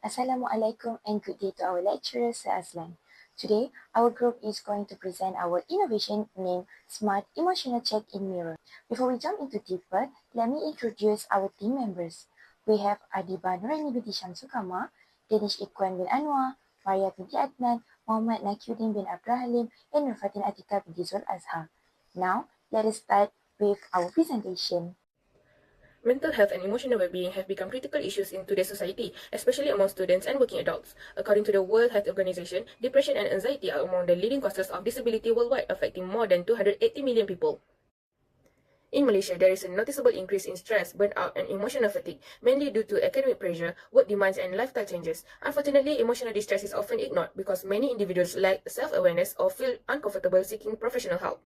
Assalamualaikum and good day to our lecturer, Sir Aslan. Today, our group is going to present our innovation named Smart Emotional Check-in Mirror. Before we jump into deeper, let me introduce our team members. We have ADIBAH NURAINI binti SHAMSU KAMAR, DANISH IKHWAN bin ANUWAR, Maria binti ADNAN, Muhammad NAQIUDDIN bin ABDUL and FATIN ATHIQAH binti AZHAR. Now, let us start with our presentation. Mental health and emotional well-being have become critical issues in today's society, especially among students and working adults. According to the World Health Organization, depression and anxiety are among the leading causes of disability worldwide, affecting more than 280 million people. In Malaysia, there is a noticeable increase in stress, burnout, and emotional fatigue, mainly due to academic pressure, work demands, and lifestyle changes. Unfortunately, emotional distress is often ignored because many individuals lack self-awareness or feel uncomfortable seeking professional help.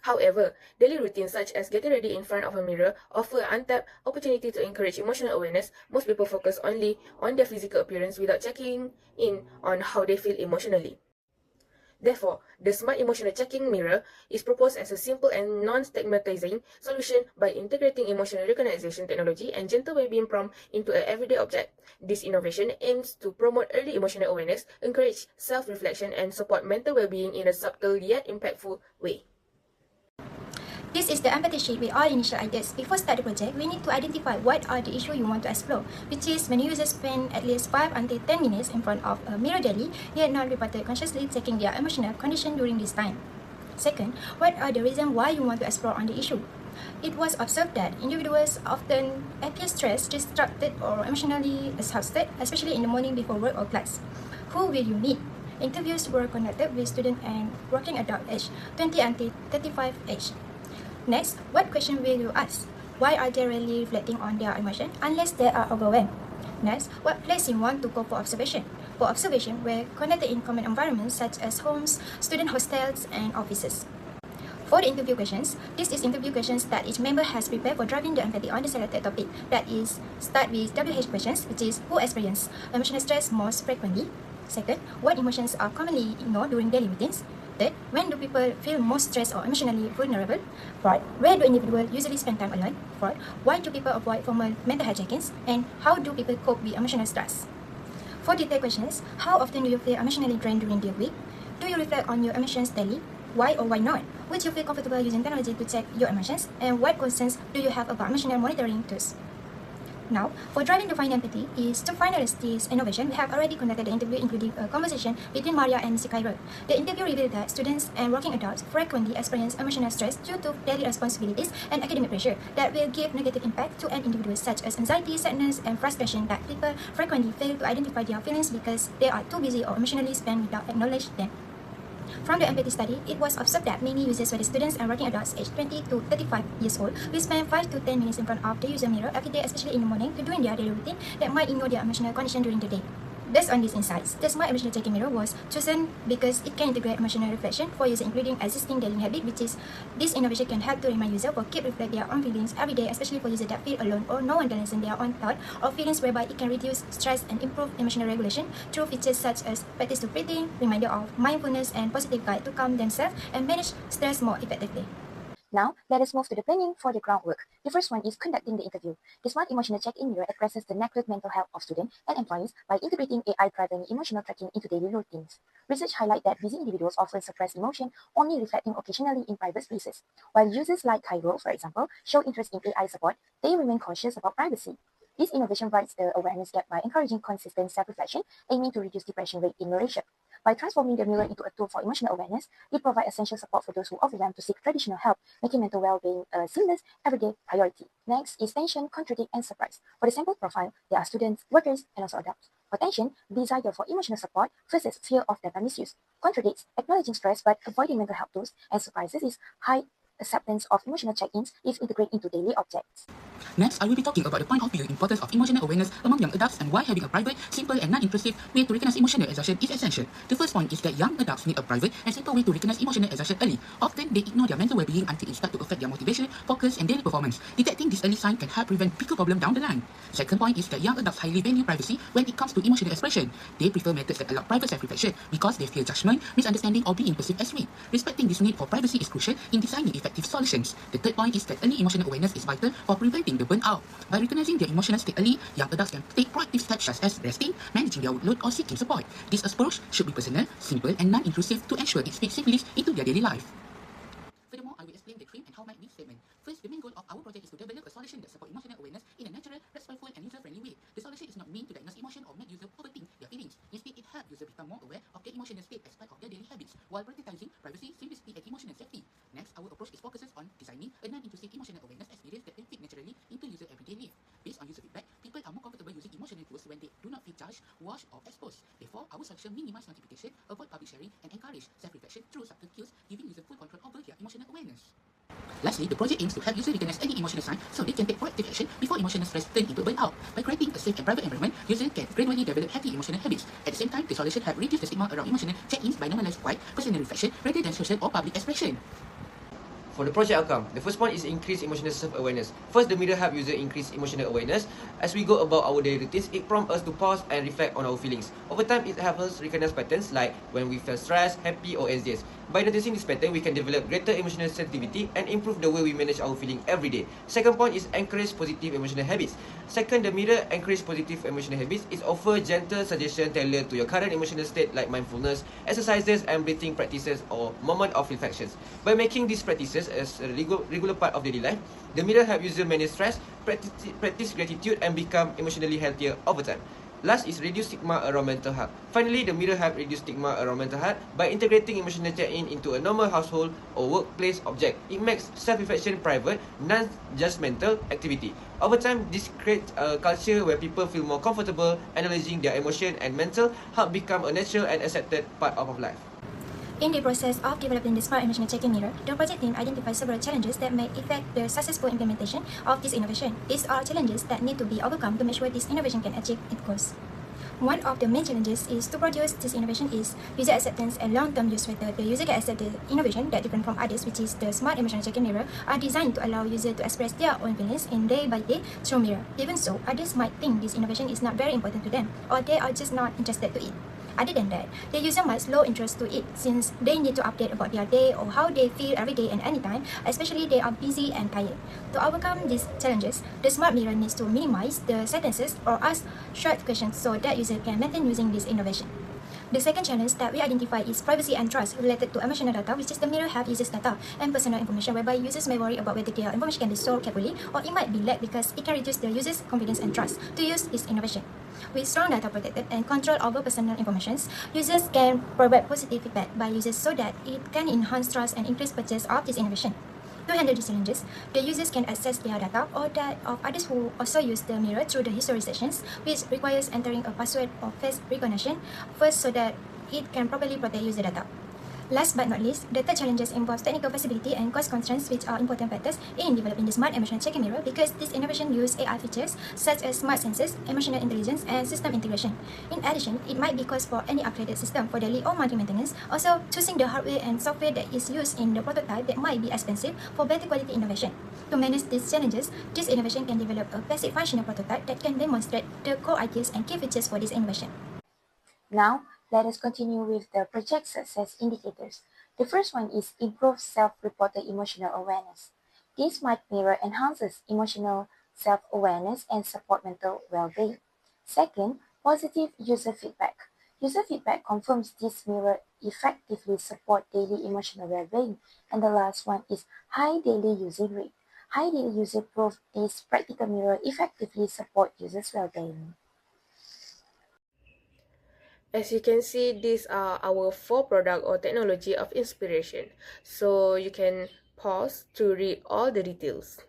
However, daily routines such as getting ready in front of a mirror offer an untapped opportunity to encourage emotional awareness. Most people focus only on their physical appearance without checking in on how they feel emotionally. Therefore, the Smart Emotional Checking Mirror is proposed as a simple and non-stigmatizing solution by integrating emotional recognition technology and gentle well-being prompt into an everyday object. This innovation aims to promote early emotional awareness, encourage self-reflection, and support mental well-being in a subtle yet impactful way. This is the empathy sheet with all initial ideas. Before start the project, we need to identify what are the issues you want to explore, which is when users spend at least 5 until 10 minutes in front of a mirror daily, yet not reported consciously checking their emotional condition during this time. Second, what are the reasons why you want to explore on the issue? It was observed that individuals often appear stressed, distracted, or emotionally exhausted, especially in the morning before work or class. Who will you meet? Interviews were conducted with students and working adult age 20 until 35 age. Next, what question will you ask? Why are they rarely reflecting on their emotion unless they are overwhelmed? Next, what place you want to go for observation? For observation, we're conducted in common environments such as homes, student hostels, and offices. For the interview questions, this is interview questions that each member has prepared for driving the empathy on the selected topic. That is, start with WH questions, which is who experience emotional stress most frequently? Second, what emotions are commonly ignored during daily routines? Third, when do people feel most stressed or emotionally vulnerable? Fourth, where do individuals usually spend time alone? Fourth, why do people avoid formal mental health check-ins? And how do people cope with emotional stress? For detailed questions, how often do you feel emotionally drained during the week? Do you reflect on your emotions daily? Why or why not? Would you feel comfortable using technology to check your emotions? And what concerns do you have about emotional monitoring tools? Now, for driving the fine empathy is to finalize this innovation, we have already conducted the interview including a conversation between Maria and Mr. Khairul. The interview revealed that students and working adults frequently experience emotional stress due to daily responsibilities and academic pressure that will give negative impact to an individual such as anxiety, sadness, and frustration that people frequently fail to identify their feelings because they are too busy or emotionally spent without acknowledging them. From the empathy study, it was observed that many users, whether students and working adults aged 20 to 35 years old, will spend 5 to 10 minutes in front of the user mirror every day, especially in the morning, to doing their daily routine that might ignore their emotional condition during the day. Based on these insights, the Smart Emotional Checking Mirror was chosen because it can integrate emotional reflection for users, including existing daily habit, which is this innovation can help to remind users or keep reflect their own feelings every day, especially for users that feel alone or no one can listen their own thought or feelings, whereby it can reduce stress and improve emotional regulation through features such as practice to breathing, reminder of mindfulness, and positive guide to calm themselves and manage stress more effectively. Now, let us move to the planning for the groundwork. The first one is conducting the interview. The Smart Emotional Check-in Mirror addresses the neglected mental health of students and employees by integrating AI-driven emotional tracking into daily routines. Research highlights that busy individuals often suppress emotion, only reflecting occasionally in private spaces. While users like Cairo, for example, show interest in AI support, they remain cautious about privacy. This innovation bridges the awareness gap by encouraging consistent self-reflection, aiming to reduce depression rate in Malaysia. By transforming the mirror into a tool for emotional awareness, it provides essential support for those who overwhelmed to seek traditional help, making mental well-being a seamless, everyday priority. Next is tension, contradict, and surprise. For the sample profile, there are students, workers, and also adults. For tension, desire for emotional support versus fear of data misuse. Contradicts, acknowledging stress but avoiding mental health tools. And surprises is high acceptance of emotional check-ins if integrated into daily objects. Next, I will be talking about the point of view importance of emotional awareness among young adults and why having a private, simple and non-intrusive way to recognize emotional exhaustion is essential. The first point is that young adults need a private and simple way to recognize emotional exhaustion early. Often, they ignore their mental well-being until it starts to affect their motivation, focus and daily performance. Detecting this early sign can help prevent bigger problems down the line. Second point is that young adults highly value privacy when it comes to emotional expression. They prefer methods that allow private self-reflection because they fear judgment, misunderstanding or being perceived as weak. Respecting this need for privacy is crucial in designing effective effective solutions. The third point is that early emotional awareness is vital for preventing the burnout. By recognizing their emotional state early, young adults can take proactive steps such as resting, managing their workload, or seeking support. This approach should be personal, simple, and non-intrusive to ensure it fits safely into their daily life. Furthermore, I will explain the dream and how might we statement. First, the main goal of our project is to develop a solution that supports emotional awareness in a natural, respectful, and user-friendly way. The solution is not meant to diagnose emotion or make users overthink their feelings. Instead, it helps users become more aware of their emotional state as part of their daily habits, while prioritizing privacy, simplicity, and emotional safety. Next, our approach is focuses on designing a non-intrusive emotional awareness experience that can fit naturally into user everyday life. Based on user feedback, people are more comfortable using emotional tools when they do not feel charged, watched, or exposed. Therefore, our solution minimizes notification, avoid public sharing, and encourage self-reflection through subtle cues, giving users full control over their emotional awareness. Lastly, the project aims to help users recognize any emotional signs so they can take proactive action before emotional stress turns into burnout. By creating a safe and private environment, users can gradually develop healthy emotional habits. At the same time, the solution helps reduce the stigma around emotional check-ins by normalizing quiet, personal reflection rather than social or public expression. For the project outcome, the first point is increase emotional self-awareness. First, the mirror help user increase emotional awareness. As we go about our daily routines, it prompts us to pause and reflect on our feelings. Over time, it helps us recognize patterns like when we feel stressed, happy, or anxious. By noticing this pattern, we can develop greater emotional sensitivity and improve the way we manage our feeling every day. Second point is encourage positive emotional habits. Second, the mirror encourage positive emotional habits. It offers gentle suggestions tailored to your current emotional state like mindfulness, exercises, and breathing practices or moment of reflections. By making these practices as a regular part of daily life, the mirror help user manage stress, practice gratitude, and become emotionally healthier over time. Last is reduce stigma around mental health. Finally, the mirror help reduce stigma around mental health by integrating emotional check-in into a normal household or workplace object. It makes self-reflection private, non-judgmental activity. Over time, this creates a culture where people feel more comfortable analyzing their emotion, and mental health become a natural and accepted part of life. In the process of developing the smart emotional check-in mirror, the project team identified several challenges that may affect the successful implementation of this innovation. These are challenges that need to be overcome to make sure this innovation can achieve its goals. One of the main challenges is to produce this innovation is user acceptance and long-term use method. The user can accept the innovation that different from others, which is the smart emotional check-in mirror, are designed to allow users to express their own feelings in day by day through mirror. Even so, others might think this innovation is not very important to them, or they are just not interested to it. Other than that, the user might slow interest to it since they need to update about their day or how they feel every day and anytime, especially they are busy and tired. To overcome these challenges, the smart mirror needs to minimize the sentences or ask short questions so that user can maintain using this innovation. The second challenge that we identify is privacy and trust related to emotional data, which is the mirror have users' data and personal information, whereby users may worry about whether their information can be stored carefully or it might be lacked because it can reduce the user's confidence and trust to use this innovation. With strong data protected and control over personal information, users can provide positive feedback by users so that it can enhance trust and increase purchase of this innovation. To handle these challenges, the users can access their data or that of others who also use the mirror through the history sections, which requires entering a password or face recognition first so that it can properly protect user data. Last but not least, the third challenges involves technical feasibility and cost constraints, which are important factors in developing the smart emotional check-in mirror because this innovation uses AI features such as smart sensors, emotional intelligence, and system integration. In addition, it might be cost for any upgraded system for daily or monthly maintenance. Also, choosing the hardware and software that is used in the prototype that might be expensive for better quality innovation. To manage these challenges, this innovation can develop a basic functional prototype that can demonstrate the core ideas and key features for this innovation. Now, let us continue with the project success indicators. The first one is improve self-reported emotional awareness. This smart mirror enhances emotional self-awareness and support mental well-being. Second, positive user feedback. User feedback confirms this mirror effectively support daily emotional well-being. And the last one is high daily usage rate. High daily user proof this practical mirror effectively support users' well-being. As you can see, these are our 4 product or technology of inspiration. So you can pause to read all the details.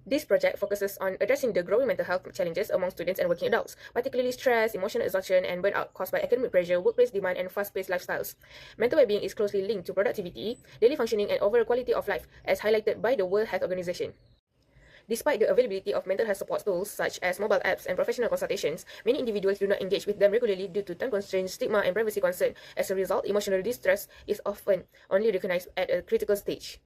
This project focuses on addressing the growing mental health challenges among students and working adults, particularly stress, emotional exhaustion, and burnout caused by academic pressure, workplace demand, and fast-paced lifestyles. Mental well-being is closely linked to productivity, daily functioning, and overall quality of life, as highlighted by the World Health Organization. Despite the availability of mental health support tools such as mobile apps and professional consultations, many individuals do not engage with them regularly due to time constraints, stigma, and privacy concern. As a result, emotional distress is often only recognized at a critical stage.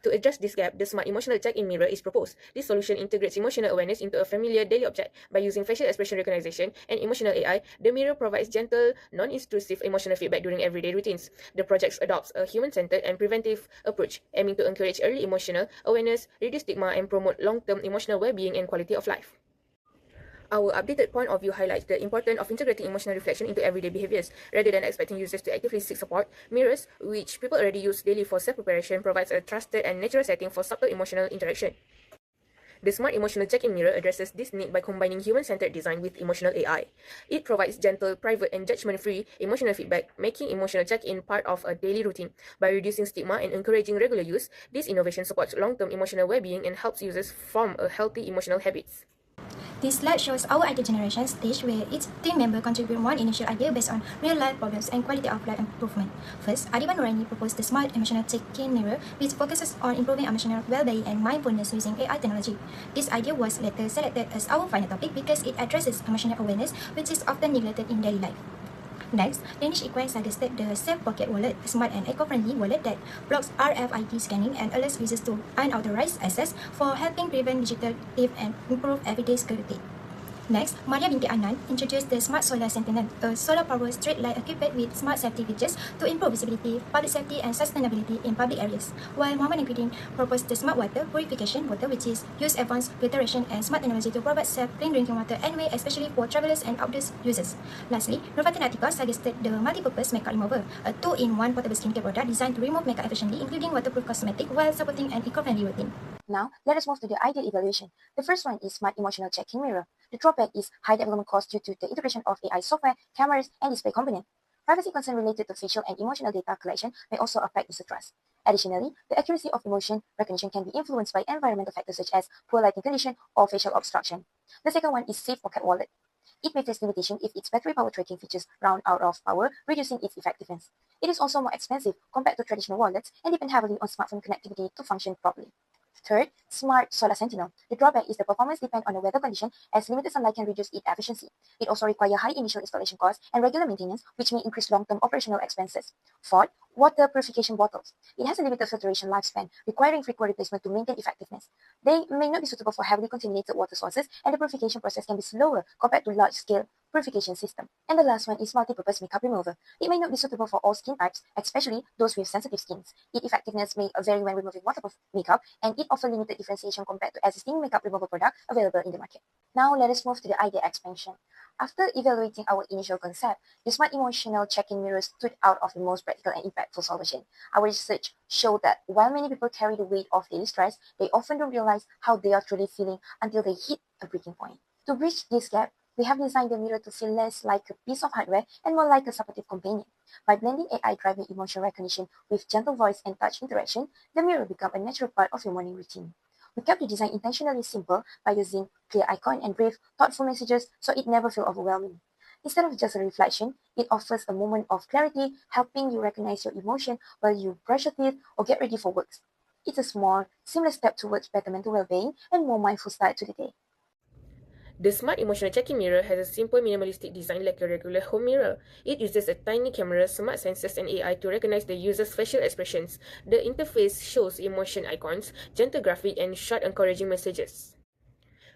To address this gap, the Smart Emotional Check-in Mirror is proposed. This solution integrates emotional awareness into a familiar daily object. By using facial expression recognition and emotional AI, the mirror provides gentle, non-intrusive emotional feedback during everyday routines. The project adopts a human-centered and preventive approach, aiming to encourage early emotional awareness, reduce stigma, and promote long-term emotional well-being and quality of life. Our updated point of view highlights the importance of integrating emotional reflection into everyday behaviors. Rather than expecting users to actively seek support, mirrors, which people already use daily for self-preparation, provides a trusted and natural setting for subtle emotional interaction. The Smart Emotional Check-in Mirror addresses this need by combining human-centered design with emotional AI. It provides gentle, private, and judgment-free emotional feedback, making emotional check-in part of a daily routine. By reducing stigma and encouraging regular use, this innovation supports long-term emotional well-being and helps users form a healthy emotional habits. This slide shows our idea generation stage where each team member contributes one initial idea based on real-life problems and quality of life improvement. First, ADIBAH NURAINI proposed the Smart Emotional Check-in Mirror, which focuses on improving emotional well-being and mindfulness using AI technology. This idea was later selected as our final topic because it addresses emotional awareness, which is often neglected in daily life. Next, DANISH IKHWAN suggested the Safe Pocket Wallet, a smart and eco-friendly wallet that blocks RFID scanning and alerts users to unauthorized access for helping prevent digital theft and improve everyday security. Next, BINTI introduced the Smart Solar Sentinel, a solar-powered street light equipped with smart safety features to improve visibility, public safety, and sustainability in public areas. While NURAINI proposed the Smart Water Purification Water, which is use advanced filtration and smart technology to provide safe, clean drinking water anyway, especially for travelers and outdoor users. Lastly, FATIN ATHIQAH suggested the multi-purpose makeup remover, a 2-in-1 portable skincare product designed to remove makeup efficiently, including waterproof cosmetic, while supporting an eco-friendly routine. Now, let us move to the ideal evaluation. The first one is Smart Emotional Check-in Mirror. The drawback is high development cost due to the integration of AI software, cameras, and display component. Privacy concerns related to facial and emotional data collection may also affect user trust. Additionally, the accuracy of emotion recognition can be influenced by environmental factors such as poor lighting condition or facial obstruction. The second one is Safe Pocket Wallet. It may face limitation if its battery power tracking features run out of power, reducing its effectiveness. It is also more expensive compared to traditional wallets and depend heavily on smartphone connectivity to function properly. Third, Smart Solar Sentinel. The drawback is the performance depends on the weather condition as limited sunlight can reduce its efficiency. It also requires high initial installation costs and regular maintenance, which may increase long-term operational expenses. Fourth, Water Purification Bottles. It has a limited filtration lifespan, requiring frequent replacement to maintain effectiveness. They may not be suitable for heavily contaminated water sources, and the purification process can be slower compared to large-scale purification system. And the last one is multi-purpose makeup remover. It may not be suitable for all skin types, especially those with sensitive skins. Its effectiveness may vary when removing waterproof makeup, and it offers limited differentiation compared to existing makeup removal products available in the market. Now let us move to the idea expansion. After evaluating our initial concept, the Smart Emotional Check-in Mirror stood out of the most practical and impactful solution. Our research showed that while many people carry the weight of daily stress, they often don't realize how they are truly feeling until they hit a breaking point. To bridge this gap, we have designed the mirror to feel less like a piece of hardware and more like a supportive companion. By blending AI-driven emotion recognition with gentle voice and touch interaction, the mirror becomes a natural part of your morning routine. We kept the design intentionally simple by using clear icons and brief, thoughtful messages so it never feels overwhelming. Instead of just a reflection, it offers a moment of clarity, helping you recognize your emotion while you brush your teeth or get ready for work. It's a small, seamless step towards better mental well-being and more mindful start to the day. The Smart Emotional Check-in Mirror has a simple minimalistic design like a regular home mirror. It uses a tiny camera, smart sensors, and AI to recognize the user's facial expressions. The interface shows emotion icons, gentle graphics, and short encouraging messages.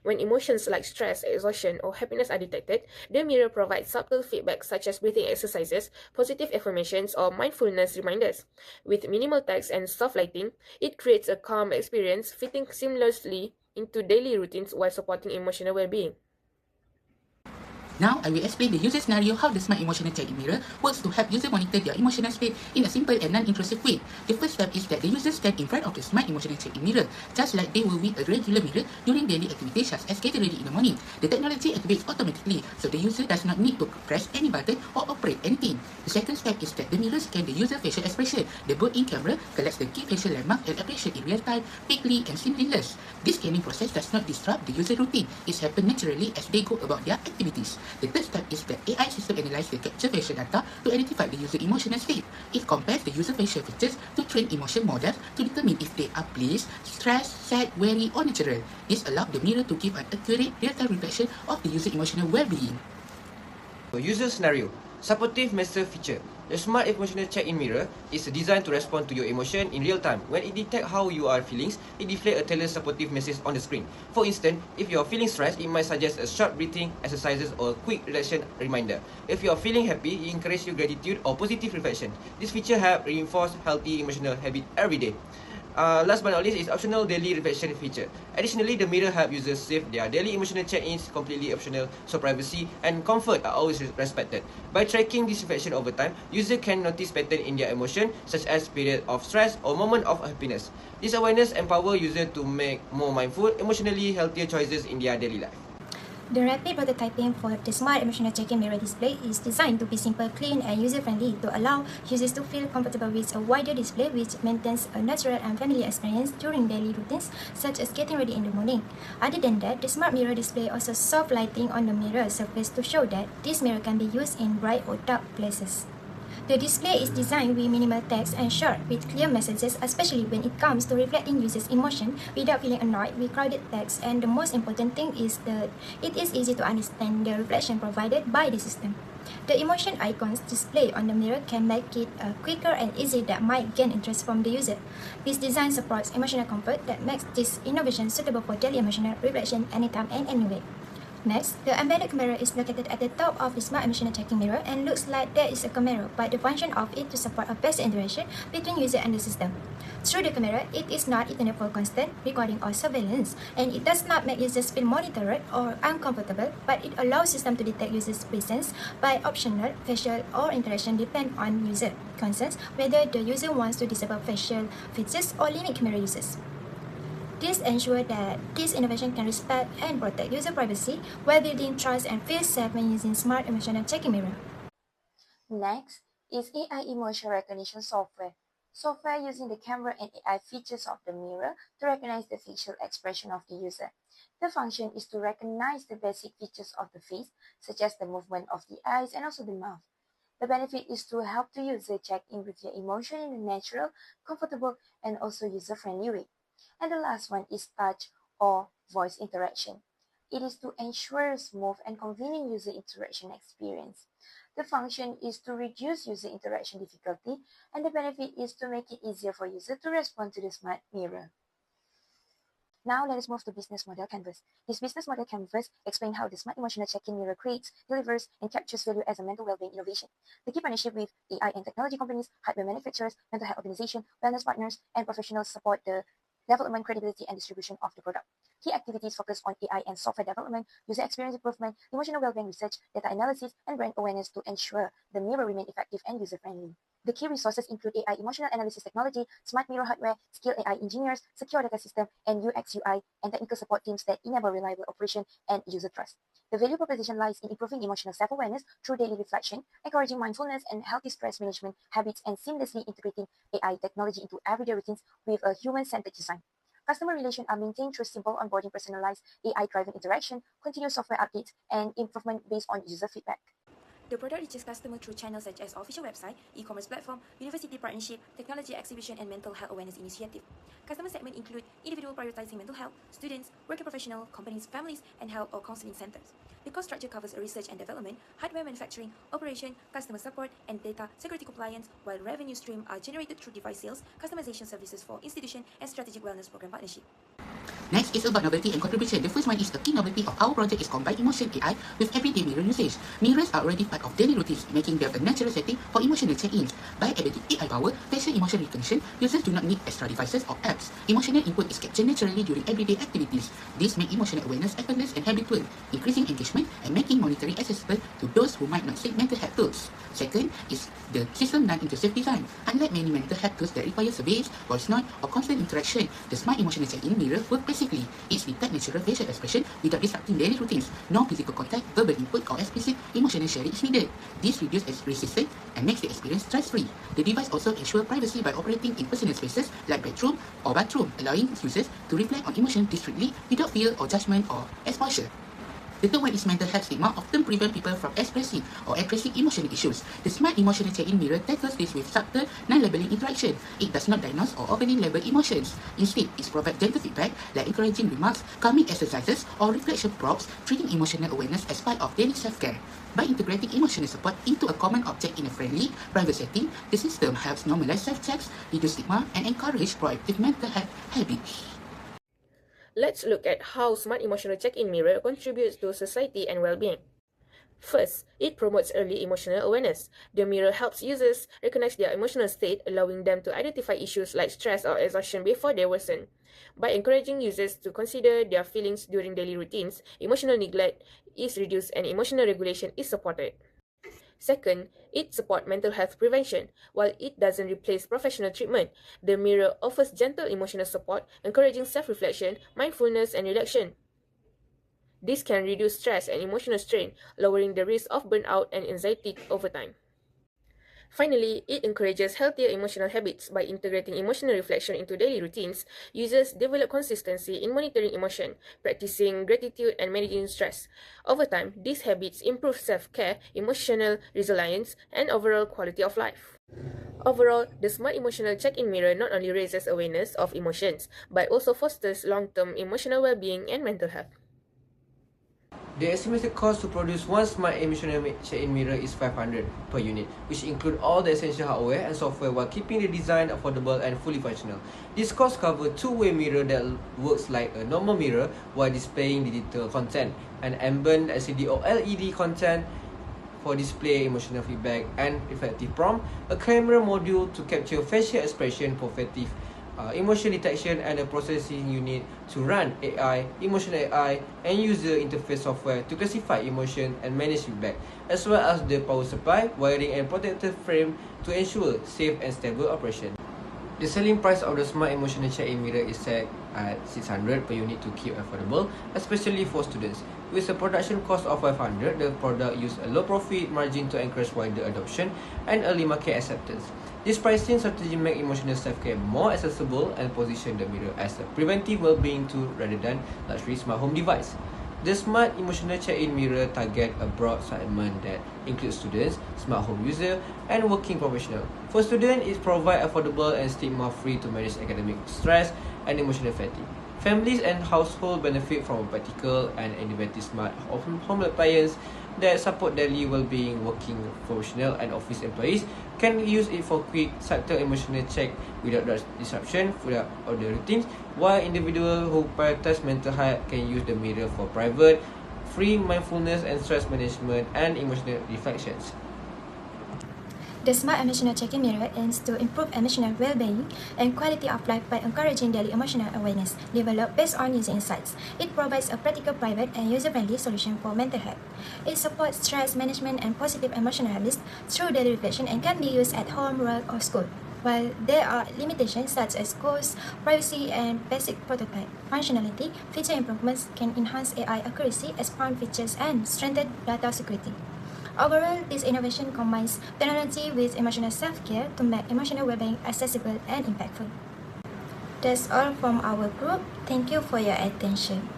When emotions like stress, exhaustion, or happiness are detected, the mirror provides subtle feedback such as breathing exercises, positive affirmations, or mindfulness reminders. With minimal text and soft lighting, it creates a calm experience fitting seamlessly into daily routines while supporting emotional well-being. Now, I will explain the user scenario how the Smart Emotional Check-in Mirror works to help user monitor their emotional state in a simple and non-intrusive way. The first step is that the user stand in front of the Smart Emotional Check-in Mirror, just like they will with a regular mirror during daily activities such as getting ready in the morning. The technology activates automatically, so the user does not need to press any button or operate anything. The second step is that the mirror scans the user facial expression. The built-in camera collects the key facial landmark and appreciates in real time, quickly and seamless. This scanning process does not disrupt the user routine. It happens naturally as they go about their activities. The third step is that AI system analyzes the captured facial data to identify the user emotional state. It compares the user facial features to train emotion models to determine if they are pleased, stressed, sad, wary, or natural. This allows the mirror to give an accurate, real-time reflection of the user emotional well-being. User scenario. Supportive master feature. The smart emotional check-in mirror is designed to respond to your emotion in real time. When it detects how you are feeling, it displays a tailored supportive message on the screen. For instance, if you are feeling stressed, it might suggest a short breathing exercises or a quick relaxation reminder. If you are feeling happy, it encourages you gratitude or positive reflection. This feature helps reinforce healthy emotional habit every day. Last but not least is optional daily reflection feature. Additionally, the mirror helps users save their daily emotional check-ins completely optional, so privacy and comfort are always respected. By tracking this reflection over time, user can notice patterns in their emotion, such as period of stress or moment of happiness. This awareness empowers users to make more mindful, emotionally healthier choices in their daily life. The rapid prototyping for the smart emotional check-in mirror display is designed to be simple, clean, and user-friendly to allow users to feel comfortable with a wider display which maintains a natural and familiar experience during daily routines such as getting ready in the morning. Other than that, the smart mirror display also soft lighting on the mirror surface to show that this mirror can be used in bright or dark places. The display is designed with minimal text and short with clear messages, especially when it comes to reflecting users' emotion without feeling annoyed with crowded text. And the most important thing is that it is easy to understand the reflection provided by the system. The emotion icons displayed on the mirror can make it quicker and easier that might gain interest from the user. This design supports emotional comfort that makes this innovation suitable for daily emotional reflection anytime and anywhere. Next, the embedded camera is located at the top of the smart emotional checking mirror and looks like there is a camera, but the function of it to support a better interaction between user and the system. Through the camera, it is not intended for constant recording or surveillance, and it does not make users feel monitored or uncomfortable, but it allows system to detect users' presence by optional facial or interaction depend on user concerns, whether the user wants to disable facial features or limit camera users. This ensures that this innovation can respect and protect user privacy while building trust and feel safe when using smart emotional checking mirror. Next is AI emotion recognition software. Software using the camera and AI features of the mirror to recognize the facial expression of the user. The function is to recognize the basic features of the face, such as the movement of the eyes and also the mouth. The benefit is to help the user check in with their emotion in a natural, comfortable, and also user-friendly way. And the last one is touch or voice interaction. It is to ensure smooth and convenient user interaction experience. The function is to reduce user interaction difficulty, and the benefit is to make it easier for user to respond to the smart mirror. Now let us move to business model canvas. This business model canvas explains how the smart emotional check-in mirror creates, delivers, and captures value as a mental well-being innovation. The key partnership with AI and technology companies, hardware manufacturers, mental health organizations, wellness partners, and professionals support the development, credibility, and distribution of the product. Key activities focus on AI and software development, user experience improvement, emotional well-being research, data analysis, and brand awareness to ensure the mirror remain effective and user-friendly. The key resources include AI emotional analysis technology, smart mirror hardware, skilled AI engineers, secure data system, and UX UI and technical support teams that enable reliable operation and user trust. The value proposition lies in improving emotional self-awareness through daily reflection, encouraging mindfulness and healthy stress management habits, and seamlessly integrating AI technology into everyday routines with a human-centered design. Customer relations are maintained through simple onboarding, personalized AI-driven interaction, continuous software updates, and improvement based on user feedback. The product reaches customers through channels such as official website, e-commerce platform, university partnership, technology exhibition, and mental health awareness initiative. Customer segment include individual prioritizing mental health, students, working professionals, companies, families, and health or counseling centers. The cost structure covers research and development, hardware manufacturing, operation, customer support, and data security compliance, while revenue streams are generated through device sales, customization services for institution, and strategic wellness program partnership. Next is about novelty and contribution. The first one is the key novelty of our project is combined emotion AI with everyday mirror usage. Mirrors are already part of daily routines, making them a natural setting for emotional check-ins. By adding AI power, facial emotion recognition, users do not need extra devices or apps. Emotional input is captured naturally during everyday activities. This makes emotional awareness effortless and habitual, increasing engagement and making monitoring accessible to those who might not seek mental health tools. Second is the system non-intrusive design. Unlike many mental health tools that require surveys, voice note, or constant interaction, the smart emotional check-in mirror works basically. It detects natural facial expression without disrupting daily routines. No physical contact, verbal input, or explicit emotional sharing is needed. This reduces resistance and makes the experience stress-free. The device also ensures privacy by operating in personal spaces like bedroom or bathroom, allowing users to reflect on emotions discreetly without fear or judgment or exposure. The third one is mental health stigma often prevent people from expressing or addressing emotional issues. The smart emotional check-in mirror tackles this with subtle, non-labeling interaction. It does not diagnose or openly label emotions. Instead, it provides gentle feedback like encouraging remarks, calming exercises, or reflection prompts, treating emotional awareness as part of daily self-care. By integrating emotional support into a common object in a friendly, private setting, the system helps normalize self-checks, reduce stigma, and encourage proactive mental health habits. Let's look at how smart emotional check-in mirror contributes to society and well-being. First, it promotes early emotional awareness. The mirror helps users recognize their emotional state, allowing them to identify issues like stress or exhaustion before they worsen. By encouraging users to consider their feelings during daily routines, emotional neglect is reduced and emotional regulation is supported. Second, it supports mental health prevention. While it doesn't replace professional treatment, the mirror offers gentle emotional support, encouraging self-reflection, mindfulness, and relaxation. This can reduce stress and emotional strain, lowering the risk of burnout and anxiety over time. Finally, it encourages healthier emotional habits. By integrating emotional reflection into daily routines, users develop consistency in monitoring emotion, practicing gratitude, and managing stress. Over time, these habits improve self-care, emotional resilience, and overall quality of life. Overall, the smart emotional check-in mirror not only raises awareness of emotions, but also fosters long-term emotional well-being and mental health. The estimated cost to produce one smart emotional check-in mirror is 500 per unit, which include all the essential hardware and software while keeping the design affordable and fully functional. This cost covers two-way mirror that works like a normal mirror while displaying digital content, an ambient LCD or LED content for display emotional feedback and effective prompt, a camera module to capture facial expression for effective emotion detection, and a processing unit to run AI, emotional AI, and user interface software to classify emotion and manage feedback, as well as the power supply, wiring, and protective frame to ensure safe and stable operation. The selling price of the smart emotional check-in mirror is set at 600 per unit to keep affordable, especially for students. With a production cost of 500, the product uses a low profit margin to encourage wider adoption and early market acceptance. This pricing strategy makes emotional self-care more accessible and position the mirror as a preventive well-being tool rather than luxury smart home device. The smart emotional check-in mirror target a broad segment that includes students, smart home users, and working professionals. For students, it provides affordable and stigma-free to manage academic stress and emotional fatigue. Families and households benefit from a practical and innovative smart home appliance that support daily well-being. Working professional and office employees can use it for quick, subtle emotional check without disruption throughout their routines, while individuals who prioritize mental health can use the mirror for private, free mindfulness and stress management and emotional reflections. The smart emotional check-in mirror aims to improve emotional well-being and quality of life by encouraging daily emotional awareness, developed based on user insights. It provides a practical, private, and user-friendly solution for mental health. It supports stress management and positive emotional habits through daily reflection and can be used at home, work, or school. While there are limitations such as cost, privacy, and basic prototype functionality, feature improvements can enhance AI accuracy, expand features, and strengthen data security. Overall, this innovation combines technology with emotional self-care to make emotional well-being accessible and impactful. That's all from our group. Thank you for your attention.